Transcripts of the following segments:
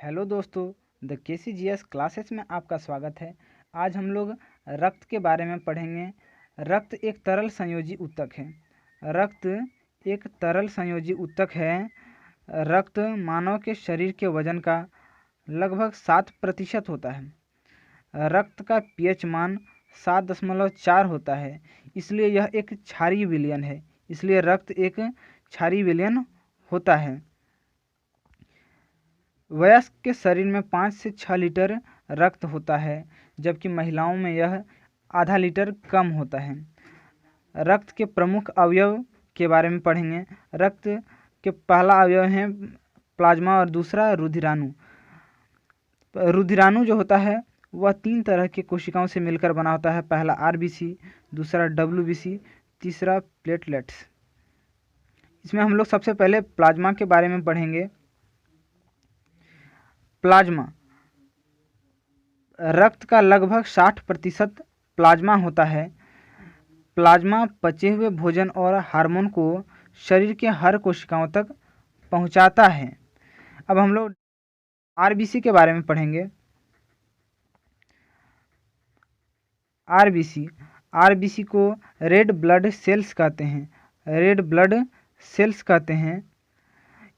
Hello दोस्तों, the KCGS classes में आपका स्वागत है। आज हम लोग रक्त के बारे में पढ़ेंगे। रक्त एक तरल संयोजी ऊतक है। रक्त एक तरल संयोजी ऊतक है। रक्त मानव के शरीर के वजन का लगभग 7% होता है। रक्त का pH मान 7.4 होता है, इसलिए यह एक क्षारीय विलयन है। इसलिए रक्त एक क्षारीय विलयन होता है। वयस्क के शरीर में 5 से 6 लीटर रक्त होता है, जबकि महिलाओं में यह आधा लीटर कम होता है। रक्त के प्रमुख अवयव के बारे में पढ़ेंगे। रक्त के पहला अवयव है प्लाज्मा और दूसरा रुधिराणु। रुधिराणु जो होता है वह 3 तरह के कोशिकाओं से मिलकर बना होता है। पहला RBC, दूसरा WBC, तीसरा प्लेटलेट्स। इसमें हम लोग सबसे पहले प्लाज्मा के बारे में पढ़ेंगे। प्लाज्मा रक्त का लगभग 60% प्लाज्मा होता है। प्लाज्मा पचे हुए भोजन और हार्मोन को शरीर के हर कोशिकाओं तक पहुंचाता है। अब हम लोग RBC के बारे में पढ़ेंगे। RBC को रेड ब्लड सेल्स कहते हैं। रेड ब्लड सेल्स कहते हैं।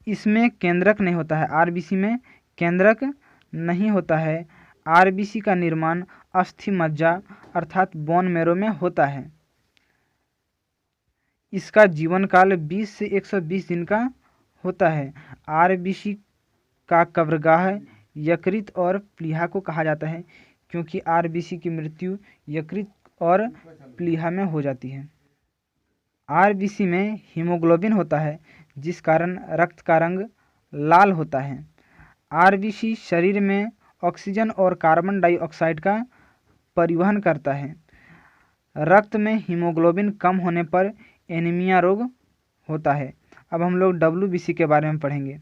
इसमें केंद्रक नहीं होता है। RBC में केंद्रक नहीं होता है। RBC का निर्माण अस्थि मज्जा अर्थात बोन मैरो में होता है। इसका जीवन काल 20 से 120 दिन का होता है। RBC का कब्रगाह यकृत और प्लीहा को कहा जाता है, क्योंकि RBC की मृत्यु यकृत और प्लीहा में हो जाती है। RBC में हीमोग्लोबिन होता है, जिस कारण रक्त का रंग लाल होता है। RBC शरीर में ऑक्सीजन और कार्बन डाइऑक्साइड का परिवहन करता है। रक्त में हीमोग्लोबिन कम होने पर एनीमिया रोग होता है। अब हम लोग WBC के बारे में पढ़ेंगे।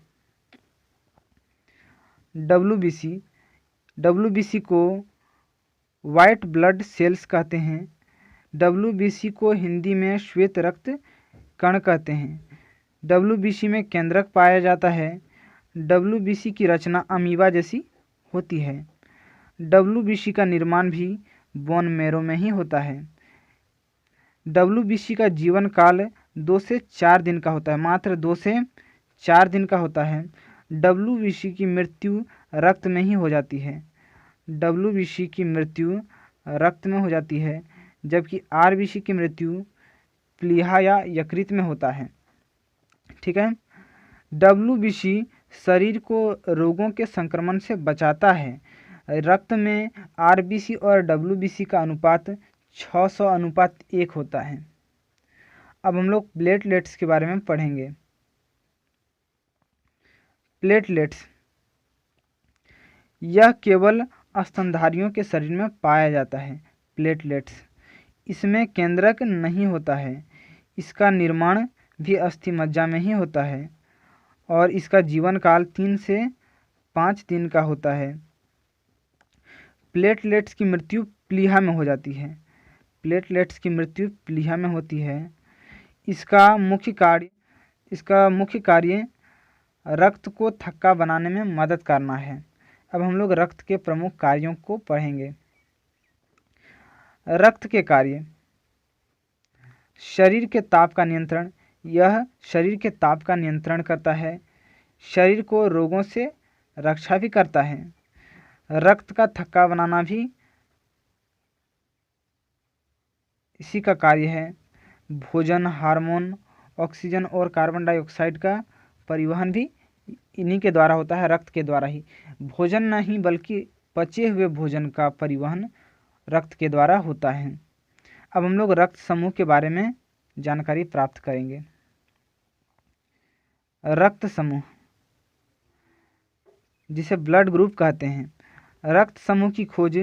WBC को वाइट ब्लड सेल्स कहते हैं। WBC को हिंदी में श्वेत रक्त कण कहते हैं। WBC में केंद्रक पाया जाता है। WBC की रचना अमीबा जैसी होती है। WBC का निर्माण भी बोन मैरो में ही होता है। WBC का जीवन काल 2 से 4 दिन का होता है, मात्र 2 से 4 दिन का होता है। WBC की मृत्यु रक्त में ही हो जाती है। WBC की मृत्यु रक्त में हो जाती है, जबकि RBC की मृत्यु प्लीहा या यकृत में होता है। ठीक है। WBC शरीर को रोगों के संक्रमण से बचाता है। रक्त में RBC और WBC का अनुपात 600:1 होता है। अब हम लोग प्लेटलेट्स के बारे में पढ़ेंगे। प्लेटलेट्स यह केवल स्तनधारियों के शरीर में पाया जाता है। प्लेटलेट्स इसमें केंद्रक नहीं होता है। इसका निर्माण भी अस्थि मज्जा में ही होता है और इसका जीवन काल 3 से 5 दिन का होता है। प्लेटलेट्स की मृत्यु प्लीहा में हो जाती है। प्लेटलेट्स की मृत्यु प्लीहा में होती है। इसका मुख्य कार्य रक्त को थक्का बनाने में मदद करना है। अब हम लोग रक्त के प्रमुख कार्यों को पढ़ेंगे। रक्त के कार्य। शरीर के ताप का नियंत्रण। यह शरीर के ताप का नियंत्रण करता है। शरीर को रोगों से रक्षा भी करता है। रक्त का थक्का बनाना भी इसी का कार्य है। भोजन, हार्मोन, ऑक्सीजन और कार्बन डाइऑक्साइड का परिवहन भी इन्हीं के द्वारा होता है, रक्त के द्वारा ही। भोजन नहीं बल्कि पचे हुए भोजन का परिवहन रक्त के द्वारा होता है। अब हम लोग रक्त समूह के बारे में जानकारी प्राप्त करेंगे। रक्त समूह जिसे ब्लड ग्रुप कहते हैं। रक्त समूह की खोज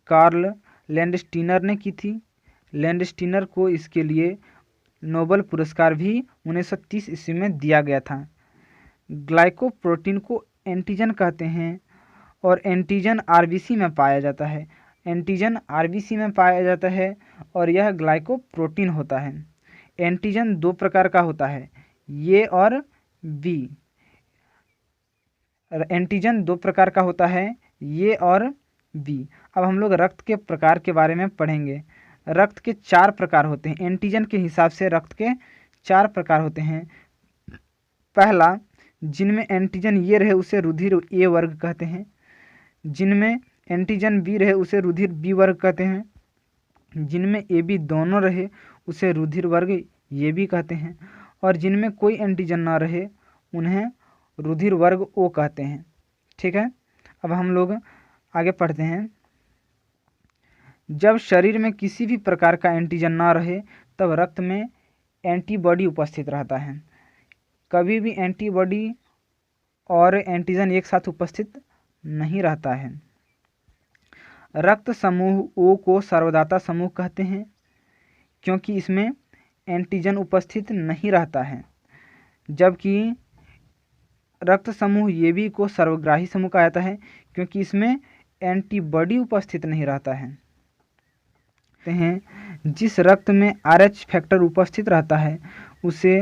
कार्ल लैंडस्टीनर ने की थी। लैंडस्टीनर को इसके लिए नोबेल पुरस्कार भी 1930 ईस्वी में दिया गया था। ग्लाइकोप्रोटीन को एंटीजन कहते हैं और एंटीजन RBC में पाया जाता है। एंटीजन RBC में पाया जाता है और यह ग्लाइकोप्रोटीन होता है। एंटीजन 2 प्रकार का होता है, A और B। एंटीजन दो प्रकार का होता है, ए और बी। अब हम लोग रक्त के प्रकार के बारे में पढ़ेंगे। रक्त के 4 प्रकार होते हैं। एंटीजन के हिसाब से रक्त के 4 प्रकार होते हैं। पहला, जिनमें एंटीजन ए रहे उसे रुधिर ए वर्ग कहते हैं। जिनमें एंटीजन बी रहे उसे रुधिर बी वर्ग कहते हैं। जिनमें ए बी दोनों रहे उसे रुधिर वर्ग ये भी कहते हैं। और जिनमें कोई एंटीजन ना रहे उन्हें रुधिर वर्ग ओ कहते हैं। ठीक है, अब हम लोग आगे पढ़ते हैं। जब शरीर में किसी भी प्रकार का एंटीजन ना रहे तब रक्त में एंटीबॉडी उपस्थित रहता है। कभी भी एंटीबॉडी और एंटीजन एक साथ उपस्थित नहीं रहता है। रक्त समूह ओ को सर्वदाता समूह कहते हैं क्योंकि इसमें एंटीजन उपस्थित नहीं रहता है, जबकि रक्त समूह ए बी को सर्वग्राही समूह कहा जाता है क्योंकि इसमें एंटीबॉडी उपस्थित नहीं रहता है। जिस रक्त में RH फैक्टर उपस्थित रहता है उसे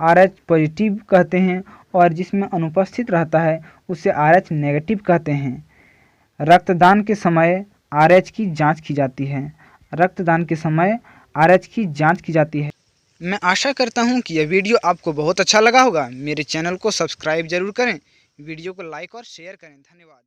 RH पॉजिटिव कहते हैं और जिसमें अनुपस्थित रहता है उसे RH नेगेटिव कहते हैं। रक्तदान के समय RH की जांच की जाती है। रक्तदान के समय RH की जांच की जाती है। मैं आशा करता हूं कि यह वीडियो आपको बहुत अच्छा लगा होगा। मेरे चैनल को सब्सक्राइब जरूर करें, वीडियो को लाइक और शेयर करें। धन्यवाद।